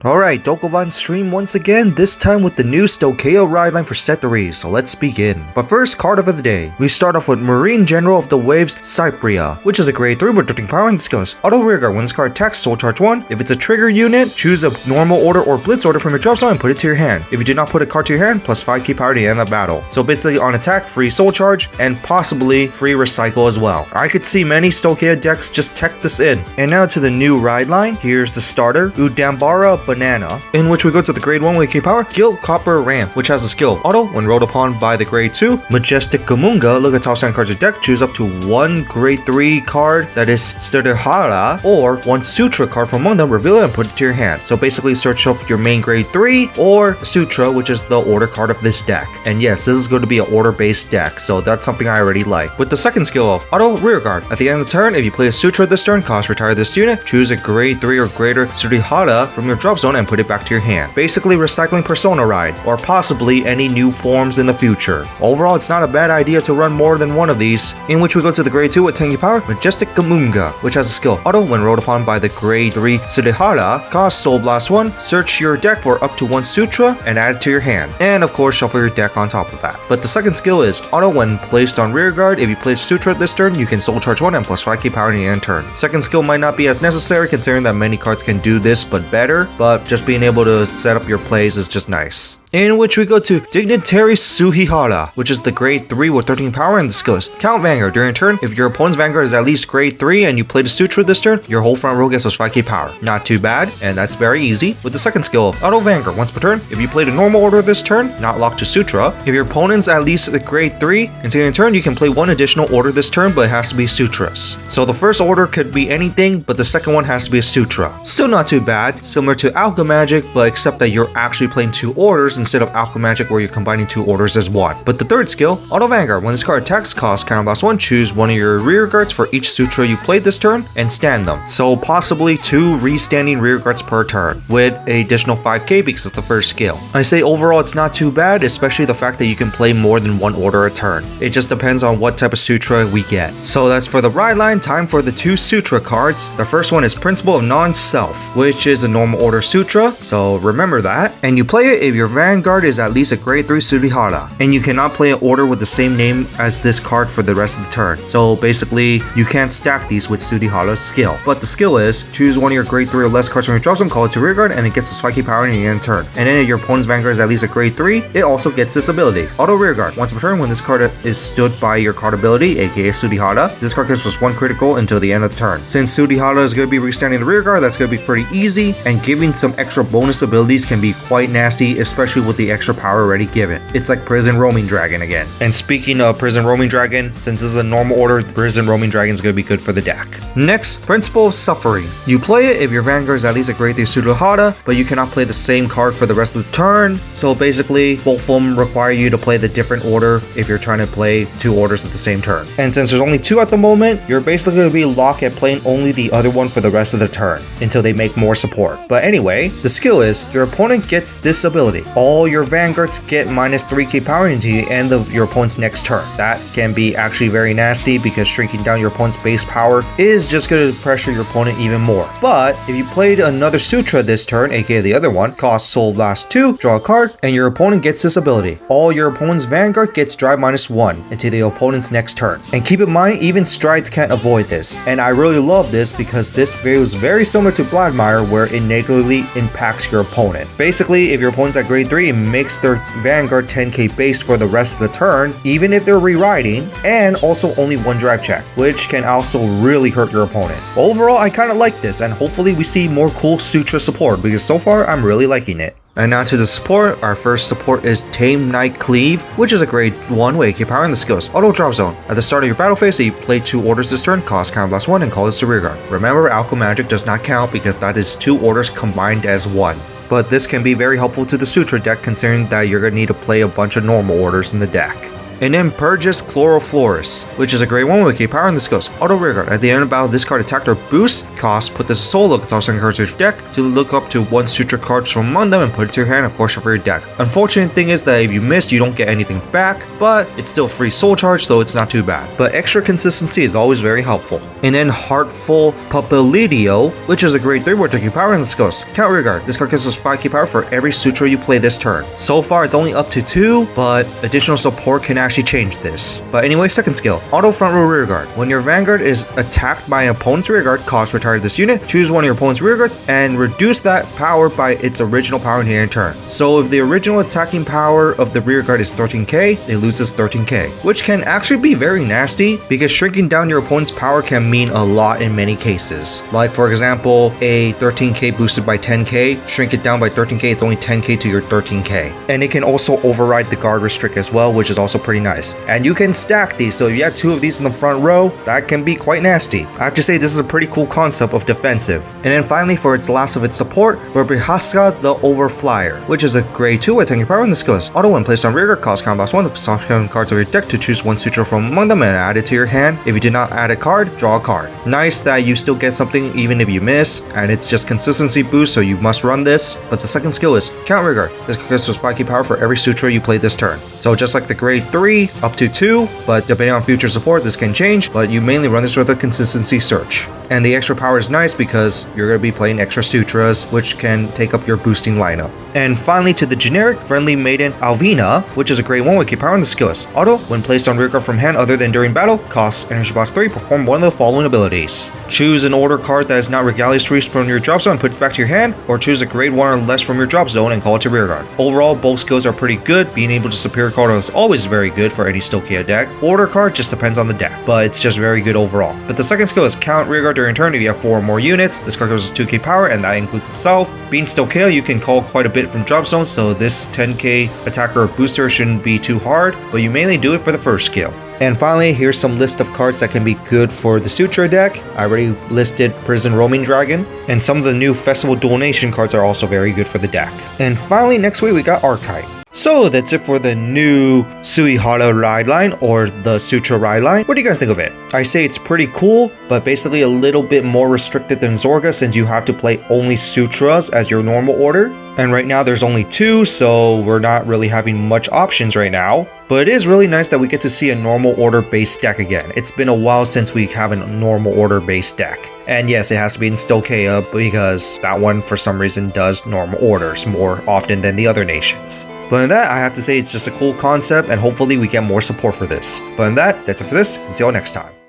Alright, Dokkan stream once again, this time with the new Stauhirhaja ride line for set 3, so let's begin. But first, card of the day. We start off with Marine General of the Waves, Sutra, which is a grade 3 with 13 power and skills. Auto Rearguard, when this card attacks, Soul Charge 1. If it's a trigger unit, choose a normal order or blitz order from your drop zone and put it to your hand. If you did not put a card to your hand, plus 5 key power to the end of the battle. So basically on attack, free Soul Charge, and possibly free Recycle as well. I could see many Stauhirhaja decks just tech this in. And now to the new ride line. Here's the starter, Udambara Banana, in which we go to the grade 1 with key power, Gilt Copper Ramp, which has the skill Auto. When rolled upon by the grade 2, Majestic Gamunga, look at top 7 cards of deck, choose up to one grade 3 card that is Stauhirhaja, or one Sutra card from among them, reveal it and put it to your hand. So basically search up your main grade 3 or Sutra, which is the order card of this deck. And yes, this is going to be an order based deck, so that's something I already like. With the second skill of Auto Rearguard, at the end of the turn, if you play a Sutra this turn, cost retire this unit, choose a grade 3 or greater Stauhirhaja from your drop zone and put it back to your hand. Basically recycling Persona Ride, or possibly any new forms in the future. Overall, it's not a bad idea to run more than one of these, in which we go to the grade 2 with 10 key power, Majestic Gamunga, which has a skill Auto. When rolled upon by the grade 3 Stauhirhaja, cost Soul Blast 1, search your deck for up to one Sutra and add it to your hand. And of course, shuffle your deck on top of that. But the second skill is Auto. When placed on Rearguard, if you play Sutra this turn, you can Soul Charge 1 and plus 5 key power in the end turn. Second skill might not be as necessary considering that many cards can do this but better, but just being able to set up your plays is just nice. In which we go to Dignitary Suhihara, which is the grade 3 with 13 power and the skills Count Vanguard. During turn, if your opponent's Vanguard is at least grade 3 and you play the Sutra this turn, your whole front row gets plus 5 key power. Not too bad, and that's very easy. With the second skill, Auto Vanguard, once per turn, if you played a normal order this turn, not locked to Sutra, if your opponent's at least a grade 3, until your turn, you can play one additional order this turn, but it has to be Sutras. So the first order could be anything, but the second one has to be a Sutra. Still not too bad, similar to Alchemagic, but except that you're actually playing 2 orders instead of Alchemagic where you're combining 2 orders as one. But the third skill, Auto Vanguard, when this card attacks, cost counter blast 1, choose one of your rear guards for each Sutra you played this turn and stand them. So possibly 2 restanding rear guards per turn with an additional 5k because of the first skill. I say overall it's not too bad, especially the fact that you can play more than one order a turn. It just depends on what type of Sutra we get. So that's for the ride line. Time for the 2 Sutra cards. The first one is Principle of Non-Self, which is a normal order Sutra, so remember that. And you play it if your Vanguard is at least a grade 3 Stauhirhaja, and you cannot play an order with the same name as this card for the rest of the turn. So basically, you can't stack these with Stauhirhaja's skill. But the skill is, choose one of your grade 3 or less cards from your drop zone, call it to rearguard, and it gets a spiky power in the end turn. And then if your opponent's Vanguard is at least a grade 3, it also gets this ability. Auto Rearguard, once per turn, when this card is stood by your card ability, aka Stauhirhaja, this card gets plus 1 critical until the end of the turn. Since Stauhirhaja is going to be restanding the rearguard, that's going to be pretty easy, and giving some extra bonus abilities can be quite nasty, especially with the extra power already given. It's like Prison Roaming Dragon again. And speaking of Prison Roaming Dragon, since this is a normal order, Prison Roaming Dragon is going to be good for the deck. Next, Principle of Suffering. You play it if your Vanguard is at least a grade 3 Stauhirhaja, but you cannot play the same card for the rest of the turn. So basically, both of them require you to play the different order if you're trying to play 2 orders at the same turn. And since there's only 2 at the moment, you're basically going to be locked at playing only the other one for the rest of the turn until they make more support. But anyway, the skill is your opponent gets this ability. All your Vanguards get minus 3k power into the end of your opponent's next turn. That can be actually very nasty because shrinking down your opponent's base power is just going to pressure your opponent even more. But if you played another Sutra this turn, aka the other one, cost Soul Blast 2, draw a card, and your opponent gets this ability. All your opponent's Vanguard gets drive minus 1 into the opponent's next turn. And keep in mind, even Strides can't avoid this. And I really love this because this feels very similar to Bladmire where it negatively impacts your opponent. Basically, if your opponent's at grade 3, it makes their Vanguard 10k base for the rest of the turn, even if they're rewriting, and also only 1 drive check, which can also really hurt your opponent. Overall, I kind of like this, and hopefully we see more cool Sutra support, because so far I'm really liking it. And now to the support. Our first support is Tame Knight Cleave, which is a grade 1 with AK power and the skills Auto Drop Zone. At the start of your battle phase, you play 2 orders this turn, cost counter blast 1, and call this to rearguard. Remember, Alchemagic does not count because that is 2 orders combined as 1. But this can be very helpful to the Sutra deck considering that you're going to need to play a bunch of normal orders in the deck. And then Purges Chloroflorus, which is a great one with K power, and this goes auto rearguard. At the end of battle, this card attacked or boost cost, put this solo look at top 7 cards of your deck to look up to 1 Sutra cards from among them and put it to your hand, of course, for your deck. Unfortunate thing is that if you missed, you don't get anything back, but it's still free soul charge, so it's not too bad. But extra consistency is always very helpful. And then Heartful Papilidio, which is a grade 3 with K power, and this goes count rearguard. This card gives us 5 K power for every Sutra you play this turn. So far, it's only up to 2, but additional support can actually change this. But anyway, second skill, auto front row rearguard. When your Vanguard is attacked by an opponent's rearguard, cost retire this unit, choose one of your opponent's rearguards, and reduce that power by its original power in your turn. So if the original attacking power of the rearguard is 13k, it loses 13k, which can actually be very nasty because shrinking down your opponent's power can mean a lot in many cases. Like for example, a 13k boosted by 10k, shrink it down by 13k, it's only 10k to your 13k. And it can also override the guard restrict as well, which is also pretty nice. And you can stack these, so if you have 2 of these in the front row, that can be quite nasty. I have to say this is a pretty cool concept of defensive. And then finally, for its last of its support, Verbihaska the Overflyer, which is a grade 2 with 10 power, and this goes auto when placed on rearguard, cost count box 1 to top 7 cards of your deck to choose 1 Sutra from among them and add it to your hand. If you did not add a card, draw a card. Nice that you still get something even if you miss, and it's just consistency boost, so you must run this. But the second skill is count rearguard. This gives us 5k power for every Sutra you play this turn. So just like the grade 3 up to 2, but depending on future support this can change, but you mainly run this with a consistency search. And the extra power is nice because you're going to be playing extra Sutras, which can take up your boosting lineup. And finally, to the generic Friendly Maiden Alvina, which is a grade 1 with K power, and the skill is auto when placed on rearguard from hand other than during battle, costs energy box 3, perform one of the following abilities. Choose an order card that is not Regalius 3 from your drop zone and put it back to your hand, or choose a grade 1 or less from your drop zone and call it to rearguard. Overall, both skills are pretty good. Being able to superior card is always very good for any Stauhirhaja deck. Order card just depends on the deck, but it's just very good overall. But the second skill is count rearguard during turn if you have 4 or more units. This card gives us 2k power, and that includes itself. Being Stauhirhaja, you can call quite a bit from drop zones, so this 10k attacker or booster shouldn't be too hard, but you mainly do it for the first skill. And finally, here's some list of cards that can be good for the Sutra deck. I already listed Prison Roaming Dragon, and some of the new Festival Dual Nation cards are also very good for the deck. And finally, next week we got Archetype. So that's it for the new Suihara ride line, or the Sutra ride line. What do you guys think of it? I say it's pretty cool, but basically a little bit more restricted than Zorga since you have to play only Sutras as your normal order. And right now there's only 2, so we're not really having much options right now. But it is really nice that we get to see a normal order based deck again. It's been a while since we have a normal order based deck. And yes, it has to be in Stauhirhaja because that one for some reason does normal orders more often than the other nations. But in that, I have to say it's just a cool concept, and hopefully we get more support for this. But in that, that's it for this, and see you all next time.